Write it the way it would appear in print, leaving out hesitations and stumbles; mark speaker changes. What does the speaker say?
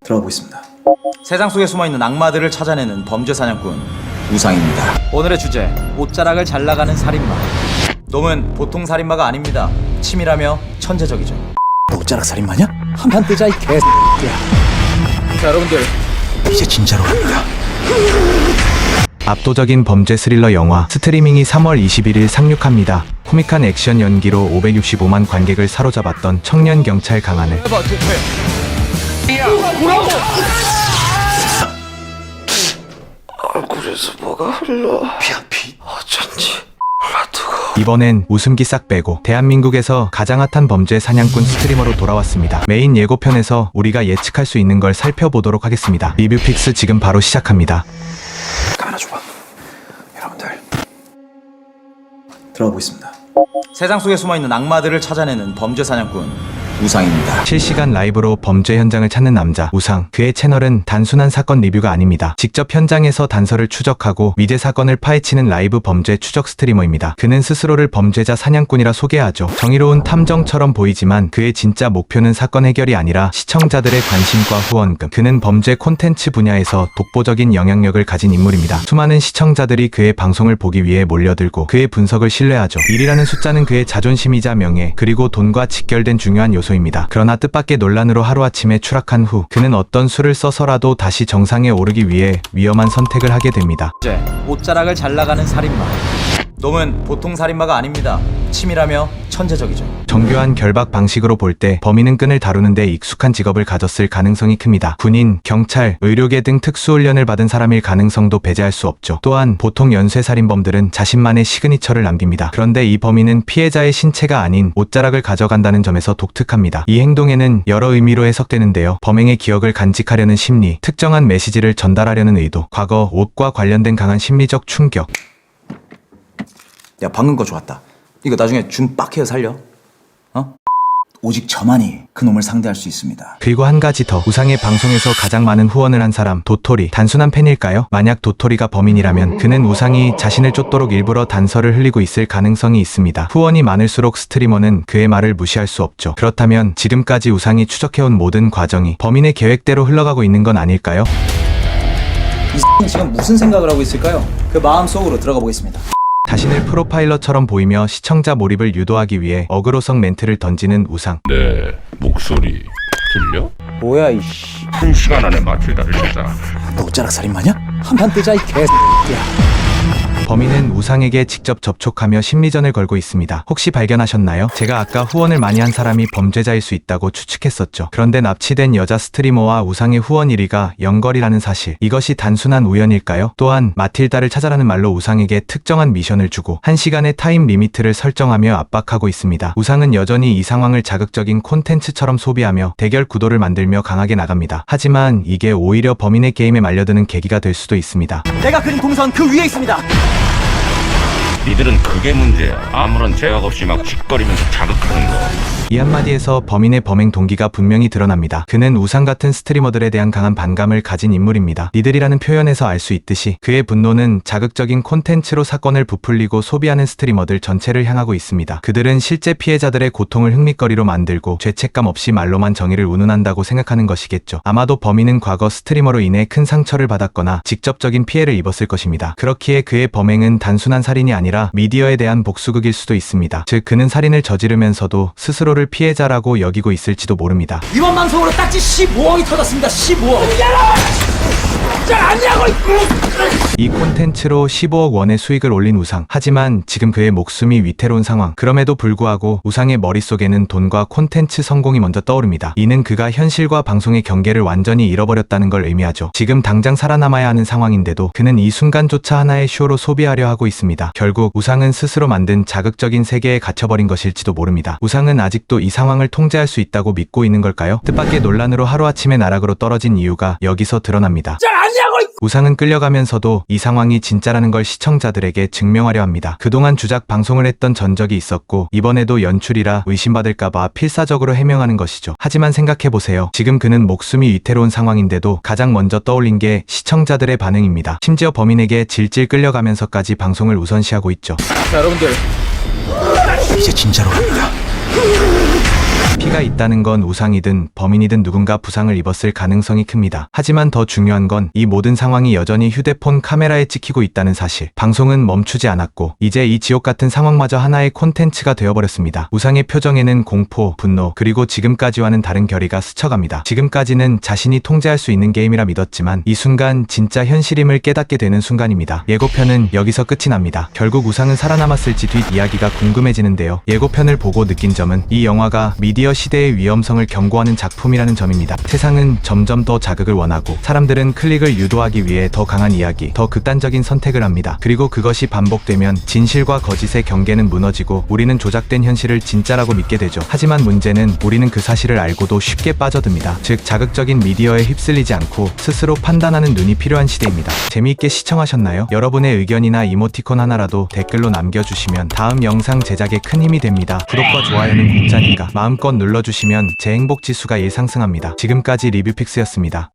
Speaker 1: 들어가 보겠습니다.
Speaker 2: 세상 속에 숨어있는 악마들을 찾아내는 범죄 사냥꾼 우상입니다. 오늘의 주제, 옷자락을 잘 나가는 살인마. 놈은 보통 살인마가 아닙니다. 치밀하며 천재적이죠.
Speaker 1: 너 옷자락 살인마냐? 한판 뜨자 이 개X야.
Speaker 2: 자, 여러분들
Speaker 1: 이제 진짜로 갑니다.
Speaker 3: 압도적인 범죄 스릴러 영화 스트리밍이 3월 21일 상륙합니다. 코믹한 액션 연기로 565만 관객을 사로잡았던 청년 경찰 강한을
Speaker 2: 해봐,
Speaker 4: 얼굴에서 뭐가 흘러.
Speaker 1: 피.
Speaker 4: 어쩐지 라두고.
Speaker 3: 이번엔 웃음기 싹 빼고 대한민국에서 가장 핫한 범죄 사냥꾼 스트리머로 돌아왔습니다. 메인 예고편에서 우리가 예측할 수 있는 걸 살펴보도록 하겠습니다. 리뷰 픽스 지금 바로 시작합니다.
Speaker 1: 카메라 줘봐. 여러분들 들어가 보겠습니다.
Speaker 2: 세상 속에 숨어있는 악마들을 찾아내는 범죄 사냥꾼 우상입니다.
Speaker 3: 실시간 라이브로 범죄 현장을 찾는 남자 우상. 그의 채널은 단순한 사건 리뷰가 아닙니다. 직접 현장에서 단서를 추적하고 미제 사건을 파헤치는 라이브 범죄 추적 스트리머입니다. 그는 스스로를 범죄자 사냥꾼이라 소개하죠. 정의로운 탐정처럼 보이지만 그의 진짜 목표는 사건 해결이 아니라 시청자들의 관심과 후원금. 그는 범죄 콘텐츠 분야에서 독보적인 영향력을 가진 인물입니다. 수많은 시청자들이 그의 방송을 보기 위해 몰려들고 그의 분석을 신뢰하죠. 1이라는 숫자는 그의 자존심이자 명예, 그리고 돈과 직결된 중요한 요소입니다. 그러나 뜻밖의 논란으로 하루아침에 추락한 후 그는 어떤 수를 써서라도 다시 정상에 오르기 위해 위험한 선택을 하게 됩니다.
Speaker 2: 주제, 옷자락을 잘 나가는 살인마. 놈은 보통 살인마가 아닙니다. 치밀하며 천재적이죠.
Speaker 3: 정교한 결박 방식으로 볼 때 범인은 끈을 다루는데 익숙한 직업을 가졌을 가능성이 큽니다. 군인, 경찰, 의료계 등 특수훈련을 받은 사람일 가능성도 배제할 수 없죠. 또한 보통 연쇄살인범들은 자신만의 시그니처를 남깁니다. 그런데 이 범인은 피해자의 신체가 아닌 옷자락을 가져간다는 점에서 독특합니다. 이 행동에는 여러 의미로 해석되는데요. 범행의 기억을 간직하려는 심리, 특정한 메시지를 전달하려는 의도, 과거 옷과 관련된 강한 심리적 충격.
Speaker 2: 야, 방금 거 좋았다. 이거 나중에 줌 빡해서 살려.
Speaker 1: 오직 저만이 그놈을 상대할 수 있습니다.
Speaker 3: 그리고 한 가지 더. 우상의 방송에서 가장 많은 후원을 한 사람 도토리. 단순한 팬일까요? 만약 도토리가 범인이라면 그는 우상이 자신을 쫓도록 일부러 단서를 흘리고 있을 가능성이 있습니다. 후원이 많을수록 스트리머는 그의 말을 무시할 수 없죠. 그렇다면 지금까지 우상이 추적해온 모든 과정이 범인의 계획대로 흘러가고 있는 건 아닐까요?
Speaker 1: 이 지금 무슨 생각을 하고 있을까요? 그 마음속으로 들어가 보겠습니다.
Speaker 3: 자신을 프로파일러처럼 보이며 시청자 몰입을 유도하기 위해 어그로성 멘트를 던지는 우상.
Speaker 4: 내 목소리 들려?
Speaker 1: 뭐야 이씨.
Speaker 4: 1시간 안에 마틸다를 찾아.
Speaker 1: 너 옷자락 살인마냐? 한판 뜨자 이 개X야.
Speaker 3: 범인은 우상에게 직접 접촉하며 심리전을 걸고 있습니다. 혹시 발견하셨나요? 제가 아까 후원을 많이 한 사람이 범죄자일 수 있다고 추측했었죠. 그런데 납치된 여자 스트리머와 우상의 후원 1위가 연결이라는 사실. 이것이 단순한 우연일까요? 또한 마틸다를 찾아라는 말로 우상에게 특정한 미션을 주고 1시간의 타임 리미트를 설정하며 압박하고 있습니다. 우상은 여전히 이 상황을 자극적인 콘텐츠처럼 소비하며 대결 구도를 만들며 강하게 나갑니다. 하지만 이게 오히려 범인의 게임에 말려드는 계기가 될 수도 있습니다.
Speaker 2: 내가 그린 동선 그 위에 있습니다.
Speaker 4: 니들은 그게 문제야. 아무런 제약 없이 막 짓거리면서 자극하는 거.
Speaker 3: 이 한마디에서 범인의 범행 동기가 분명히 드러납니다. 그는 우상 같은 스트리머들에 대한 강한 반감을 가진 인물입니다. 니들이라는 표현에서 알 수 있듯이 그의 분노는 자극적인 콘텐츠로 사건을 부풀리고 소비하는 스트리머들 전체를 향하고 있습니다. 그들은 실제 피해자들의 고통을 흥미거리로 만들고 죄책감 없이 말로만 정의를 운운한다고 생각하는 것이겠죠. 아마도 범인은 과거 스트리머로 인해 큰 상처를 받았거나 직접적인 피해를 입었을 것입니다. 그렇기에 그의 범행은 단순한 살인이 아니라 미디어에 대한 복수극일 수도 있습니다. 즉 그는 살인을 저지르면서도 스스로를 피해자라고 여기고 있을지도 모릅니다.
Speaker 1: 이번 방송으로 딱지 15억이 터졌습니다. 15억.
Speaker 3: 이 콘텐츠로 15억 원의 수익을 올린 우상. 하지만 지금 그의 목숨이 위태로운 상황. 그럼에도 불구하고 우상의 머릿속에는 돈과 콘텐츠 성공이 먼저 떠오릅니다. 이는 그가 현실과 방송의 경계를 완전히 잃어버렸다는 걸 의미하죠. 지금 당장 살아남아야 하는 상황인데도 그는 이 순간조차 하나의 쇼로 소비하려 하고 있습니다. 결국 우상은 스스로 만든 자극적인 세계에 갇혀버린 것일지도 모릅니다. 우상은 아직도 이 상황을 통제할 수 있다고 믿고 있는 걸까요? 뜻밖의 논란으로 하루아침에 나락으로 떨어진 이유가 여기서 드러납니다. 우상은 끌려가면서도 이 상황이 진짜라는 걸 시청자들에게 증명하려 합니다. 그동안 주작 방송을 했던 전적이 있었고 이번에도 연출이라 의심받을까봐 필사적으로 해명하는 것이죠. 하지만 생각해보세요. 지금 그는 목숨이 위태로운 상황인데도 가장 먼저 떠올린 게 시청자들의 반응입니다. 심지어 범인에게 질질 끌려가면서까지 방송을 우선시하고 있죠.
Speaker 2: 자, 여러분들
Speaker 1: 이제 진짜로 갑니다.
Speaker 3: 피가 있다는 건 우상이든 범인이든 누군가 부상을 입었을 가능성이 큽니다. 하지만 더 중요한 건 이 모든 상황이 여전히 휴대폰 카메라에 찍히고 있다는 사실. 방송은 멈추지 않았고 이제 이 지옥 같은 상황마저 하나의 콘텐츠가 되어버렸습니다. 우상의 표정에는 공포, 분노, 그리고 지금까지와는 다른 결의가 스쳐갑니다. 지금까지는 자신이 통제할 수 있는 게임이라 믿었지만 이 순간 진짜 현실임을 깨닫게 되는 순간입니다. 예고편은 여기서 끝이 납니다. 결국 우상은 살아남았을지 뒷이야기가 궁금해지는데요. 예고편을 보고 느낀 점은 이 영화가 미디어 시대의 위험성을 경고하는 작품이라는 점입니다. 세상은 점점 더 자극을 원하고 사람들은 클릭을 유도하기 위해 더 강한 이야기, 더 극단적인 선택을 합니다. 그리고 그것이 반복되면 진실과 거짓의 경계는 무너지고 우리는 조작된 현실을 진짜라고 믿게 되죠. 하지만 문제는 우리는 그 사실을 알고도 쉽게 빠져듭니다. 즉 자극적인 미디어에 휩쓸리지 않고 스스로 판단하는 눈이 필요한 시대입니다. 재미있게 시청하셨나요? 여러분의 의견이나 이모티콘 하나라도 댓글로 남겨주시면 다음 영상 제작에 큰 힘이 됩니다. 구독과 좋아요는 공짜니까 마음껏 눌러주시면 제 행복 지수가 일상승합니다. 지금까지 리뷰픽스였습니다.